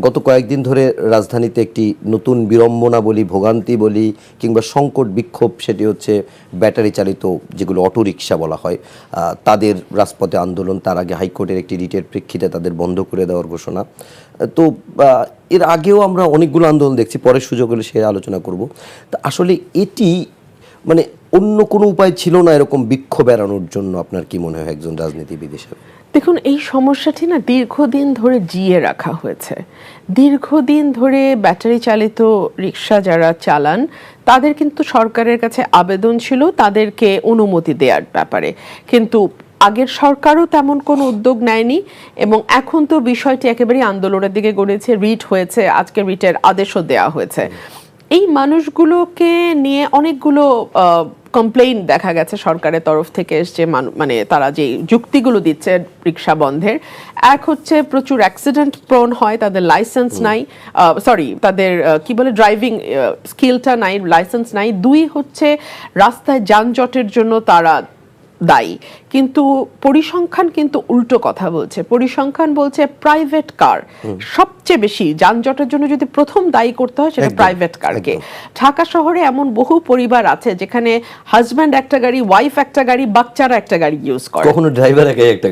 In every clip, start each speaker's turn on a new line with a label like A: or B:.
A: গত কয়েকদিন ধরে রাজধানীতে একটি নতুন বিড়ম্বনা বলি, ভোগান্তি বলি কিংবা সংকট বিক্ষোভ, সেটি হচ্ছে ব্যাটারি চালিত যেগুলো অটোরিকশা বলা হয়, তাদের রাজপথে আন্দোলন। তার আগে হাইকোর্টের একটি রিটের প্রেক্ষিতে তাদের বন্ধ করে দেওয়ার ঘোষণা। তো এর আগেও আমরা অনেকগুলো আন্দোলন দেখছি, পরে সুযোগ হলে সে আলোচনা করব। তা আসলে এটি মানে অন্য কোনো উপায় ছিল না এরকম বিক্ষোভ এড়ানোর জন্য? আপনার কি মনে হয় একজন রাজনীতিবিদ হিসেবে?
B: দেখুন, এই সমস্যাটি না দীর্ঘদিন ধরে জিয়ে রাখা হয়েছে। দীর্ঘদিন ধরে ব্যাটারি চালিত রিক্সা যারা চালান তাদের কিন্তু সরকারের কাছে আবেদন ছিল তাদেরকে অনুমতি দেওয়ার ব্যাপারে, কিন্তু আগের সরকারও তেমন কোনো উদ্যোগ নেয়নি এবং এখন তো বিষয়টি একেবারেই আন্দোলনের দিকে গড়েছে। রিট হয়েছে, আজকে রিটের আদেশও দেওয়া হয়েছে। এই মানুষগুলোকে নিয়ে অনেকগুলো কমপ্লেইন দেখা গেছে সরকারের তরফ থেকে এসছে, মানে তারা যে যুক্তিগুলো দিচ্ছে রিক্সা বন্ধের। এক হচ্ছে প্রচুর অ্যাক্সিডেন্ট প্রোন হয়, তাদের লাইসেন্স নাই, তাদের কি বলে ড্রাইভিং স্কিলটা নাই, লাইসেন্স নাই। দুই হচ্ছে রাস্তায় যানজটের জন্য তারা দায়ী। কিন্তু পরিসংখ্যান কিন্তু উল্টো কথা বলছে। পরিসংখ্যান বলছে প্রাইভেট কার সবচেয়ে বেশি যানজটের জন্য যদি প্রথম দায়ী করতে হয় সেটা প্রাইভেট কারকে। ঢাকা শহরে এমন বহু পরিবার আছে যেখানে হাজব্যান্ড একটা গাড়ি, ওয়াইফ একটা গাড়ি, বাচ্চারা একটা গাড়ি ইউজ করে,
A: কখনো ড্রাইভার একাই একটা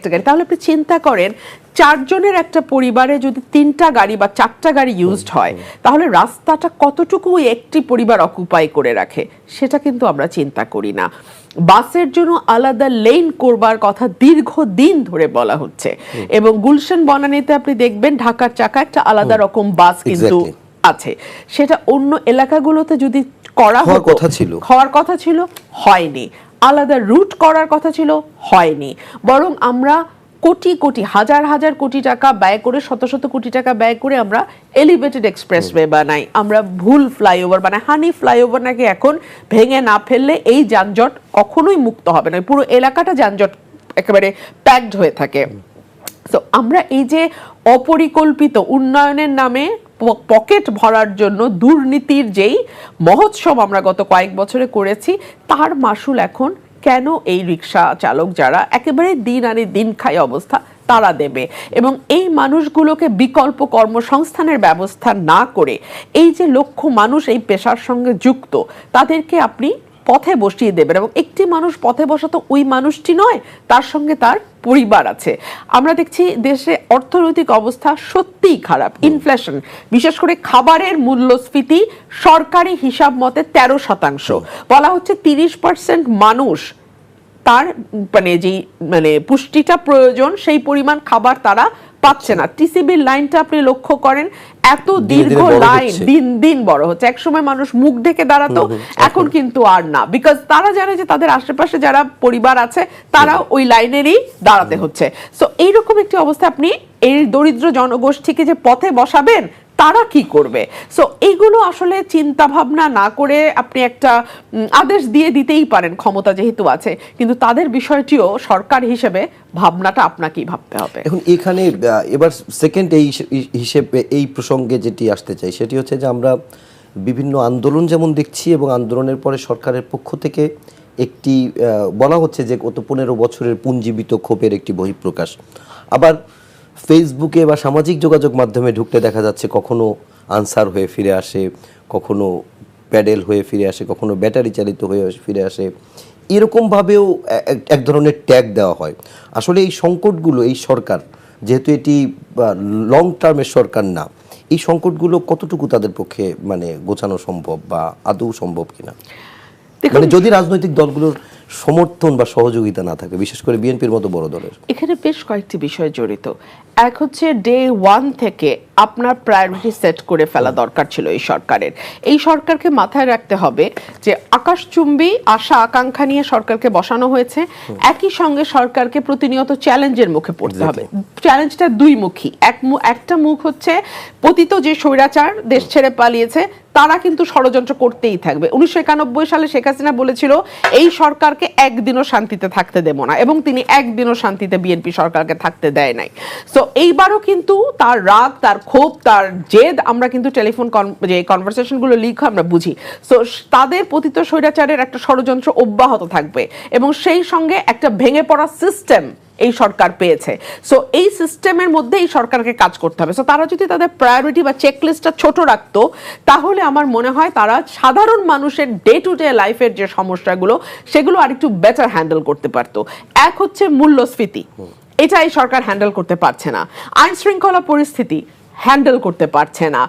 A: গাড়ি।
B: তাহলে আপনি চিন্তা করেন, চারজনের একটা পরিবারে যদি 3টা গাড়ি বা 4টা গাড়ি ইউজড হয় তাহলে রাস্তাটা কতটুকু একটি পরিবার অকুপাই করে রাখে, সেটা কিন্তু আমরা চিন্তা করি না। বাসের জন্য আলাদা লেন করবার কথা দীর্ঘদিন ধরে বলা হচ্ছে এবং গুলশান বনানীতে আপনি দেখবেন ঢাকার চাকা একটা আলাদা রকম বাস কিন্তু আছে। সেটা অন্য এলাকাগুলোতে যদি হওয়ার কথা ছিল হয়নি, আলাদা রুট করার কথা ছিল হয়নি, বরং আমরা কোটি কোটি হাজার হাজার কোটি টাকা ব্যয় করে, শত শত কোটি টাকা ব্যয় করে আমরা এলিভেটেড এক্সপ্রেসওয়ে বানাই, আমরা ভুল ফ্লাইওভার বানাই। হানি ফ্লাইওভার নাকি এখন ভেঙে না ফেললে এই যানজট কখনোই মুক্ত হবে না, পুরো এলাকাটা যানজট একেবারে প্যাকড হয়ে থাকে। তো আমরা এই যে অপরিকল্পিত উন্নয়নের নামে পকেট ভরার জন্য দুর্নীতির যেই মহোৎসব আমরা গত কয়েক বছরে করেছি, তার মাসুল এখন কেন এই রিক্সা চালক যারা একেবারে দিন আনে দিন খায় অবস্থা তারা দেবে? এবং এই মানুষগুলোকে বিকল্প কর্মসংস্থানের ব্যবস্থা না করে এই যে লক্ষ মানুষ এই পেশার সঙ্গে যুক্ত তাদেরকে আপনি পথে বসিয়ে দেবেন। এবং একটি মানুষ পথে বসা তো ওই মানুষটি নয়, তার সঙ্গে তার পরিবার আছে। আমরা দেখছি দেশে অর্থনৈতিক অবস্থা সত্যিই খারাপ। ইনফ্লেশন, বিশেষ করে খাবারের মূল্যস্ফীতি সরকারি হিসাব মতে 13%। বলা হচ্ছে 30% মানুষ তার মানে পুষ্টিটা প্রয়োজন সেই পরিমাণ খাবার তারা পাচ্ছে না। টিসিবির লাইনটা আপনি লক্ষ্য করেন, এত দীর্ঘ লাইন দিন দিন বড় হচ্ছে। একসময় মানুষ মুখ ঢেকে দাঁড়াতো, এখন কিন্তু আর না, বিকজ তারা জানে যে তাদের আশেপাশে যারা পরিবার আছে তারা ওই লাইনেরই দাঁড়াতে হচ্ছে। সো এইরকম একটি অবস্থা আপনি এই দরিদ্র জনগোষ্ঠীকে যে পথে বসাবেন তারা কি করবে? সো এইগুলো আসলে চিন্তা ভাবনা না করে আপনি একটা আদেশ দিয়ে দিতেই পারেন, ক্ষমতা যেহেতু আছে, কিন্তু তাদের বিষয়টিও সরকার হিসেবে ভাবনাটা আপনাকেই ভাবতে হবে।
A: এখন এখানে এবার সেকেন্ড এই হিসেবে এই প্রসঙ্গে যেটি আসতে চাই সেটি হচ্ছে যে আমরা বিভিন্ন আন্দোলন যেমন দেখছি এবং আন্দোলনের পরে সরকারের পক্ষ থেকে একটি বলা হচ্ছে যে গত 15 বছরের পুঞ্জীবিত ক্ষোভের একটি বহিঃপ্রকাশ। আবার ফেসবুকে বা সামাজিক যোগাযোগ মাধ্যমে ঢুকতে দেখা যাচ্ছে কখনো আনসার হয়ে ফিরে আসে, কখনো প্যাডেল হয়ে ফিরে আসে, কখনো ব্যাটারি চালিত হয়ে ফিরে আসে। এরকমভাবেও এক ধরনের ট্যাগ দেওয়া হয়। আসলে এই সংকটগুলো, এই সরকার যেহেতু এটি লং টার্মের সরকার না, এই সংকটগুলো কতটুকু তাদের পক্ষে মানে গোছানো সম্ভব বা আদৌ সম্ভব কিনা? মানে যদি রাজনৈতিক দলগুলোর সমর্থন বা সহযোগিতা না থাকে, বিশেষ করে বিএনপির মতো বড় দলের।
B: এখানে বেশ কয়েকটি বিষয় জড়িত। এক হচ্ছে ডে 1 থেকে আপনার প্রায়োরিটি সেট করে ফেলা দরকার ছিল এই সরকারের। এই সরকারকে মাথায় রাখতে হবে যে আকাশচুম্বী আশা আকাঙ্ক্ষা নিয়ে সরকারকে বসানো হয়েছে, একই সঙ্গে সরকারকে প্রতিনিয়ত চ্যালেঞ্জের মুখে পড়তে হবে। চ্যালেঞ্জটা দুই মুখী। একটা মুখ হচ্ছে পতিত যে স্বৈরাচার দেশ ছেড়ে পালিয়েছে তারা কিন্তু ষড়যন্ত্র করতেই থাকবে। 1991 সালে শেখ হাসিনা বলেছিল এই সরকারকে একদিনও শান্তিতে থাকতে দেব না, এবং তিনি একদিনও শান্তিতে বিএনপি সরকারকে থাকতে দেয় নাই। সো এইবারও কিন্তু তার রাগ, তার ক্ষোভ, তার জেদ আমরা কিন্তু টেলিফোন যে কনভারসেশনগুলো লিক হয় আমরা বুঝি। সো তাদের পতিত স্বৈরাচারের একটা ষড়যন্ত্র অব্যাহত থাকবে এবং সেই সঙ্গে একটা ভেঙে পড়া সিস্টেম এই সরকার পেয়েছে। সো এই সিস্টেমের মধ্যে এই সরকারকে কাজ করতে হবে। সো তারা যদি তাদের প্রায়োরিটি বা চেকলিস্টটা ছোট রাখতো, তাহলে আমার মনে হয় তারা সাধারণ মানুষের ডে টু ডে লাইফের যে সমস্যাগুলো সেগুলো আরেকটু বেটার হ্যান্ডেল করতে পারতো। এক হচ্ছে মূল্যস্ফীতি, এটা এই সরকার হ্যান্ডেল করতে পারছে না। আইন শৃঙ্খলা পরিস্থিতি হ্যান্ডেল করতে পারছে না।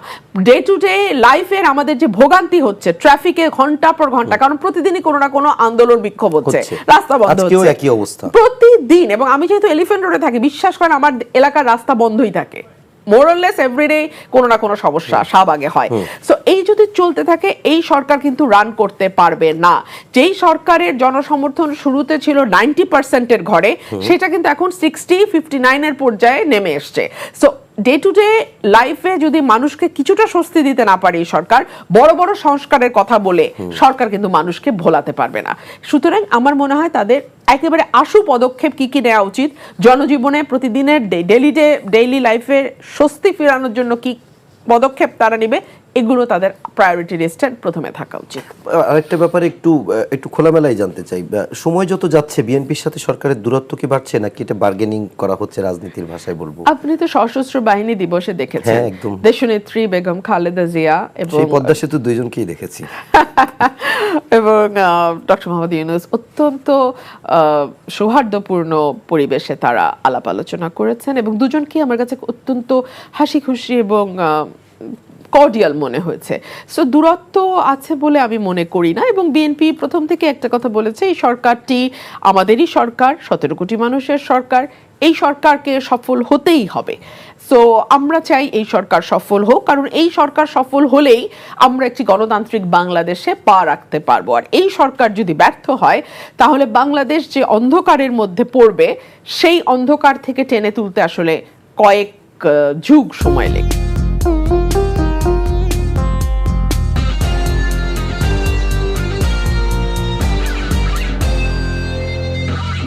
B: ডে টু ডে লাইফের আমাদের যে ভোগান্তি হচ্ছে, ট্রাফিকে ঘন্টা পর ঘন্টা, কারণ প্রতিদিনই কোনো না কোনো আন্দোলন বিক্ষোভ হচ্ছে, রাস্তা বন্ধ হচ্ছে
A: একই অবস্থা
B: প্রতিদিন। এবং আমি যেহেতু এলিফ্যান্ট রোডে থাকি, বিশ্বাস করেন আমার এলাকার রাস্তা বন্ধই থাকে মোরলেস এভরিডে, কোনো না কোনো সমস্যা শাহবাগে হয়। সো এই যদি চলতে থাকে, এই সরকার কিন্তু রান করতে পারবে না। যেই সরকারের জনসমর্থন শুরুতে ছিল 90%-এর ঘরে, সেটা কিন্তু এখন 60-59-এর পর্যায়ে নেমে এসছে। সো ডে টু ডে লাইফে যদি মানুষকে কিছুটা স্বস্তি দিতে না পারে এই সরকার, বড় বড় সংস্কারের কথা বলে সরকার কিন্তু মানুষকে ভোলাতে পারবে না। সুতরাং আমার মনে হয় তাদের একেবারে আশু পদক্ষেপ কি কি নেওয়া উচিত, জনজীবনে প্রতিদিনের ডেইলি লাইফে স্বস্তি ফেরানোর জন্য কি পদক্ষেপ তারা নেবে, এগুলো তাদের প্রায়োরিটি লিস্টে প্রথমে থাকা উচিত।
A: আরেকটা ব্যাপারে একটু খোলামেলায় জানতে চাই, সময় যত যাচ্ছে বিএনপির সাথে সরকারের দূরত্ব কি বাড়ছে, নাকি এটা বার্গেনিং করা হচ্ছে রাজনীতির ভাষায় বলবো?
B: আপনি তো সশস্ত্র বাহিনী দিবসে দেখেছেন,
A: হ্যাঁ, একদম।
B: দেশনেত্রী বেগম খালেদা জিয়া এবং
A: সেই পদ্মা সেতু দুইজনকেই দেখেছি
B: এবং ডক্টর মোহাম্মদ ইউনূস অত্যন্ত সৌহার্দ্যপূর্ণ পরিবেশে তারা আলাপ আলোচনা করেছেন, এবং দুজনকে আমার কাছে অত্যন্ত হাসি খুশি এবং কর্ডিয়াল মনে হয়েছে। সো দূরত্ব আছে বলে আমি মনে করি না। এবং বিএনপি প্রথম থেকে একটা কথা বলেছে, এই সরকারটি আমাদেরই সরকার, 17 কোটি মানুষের সরকার, এই সরকারকে সফল হতেই হবে। সো আমরা চাই এই সরকার সফল হোক, কারণ এই সরকার সফল হলেই আমরা একটি গণতান্ত্রিক বাংলাদেশে পা রাখতে পারবো। আর এই সরকার যদি ব্যর্থ হয়, তাহলে বাংলাদেশ যে অন্ধকারের মধ্যে পড়বে, সেই অন্ধকার থেকে টেনে তুলতে আসলে কয়েক যুগ সময় লেগে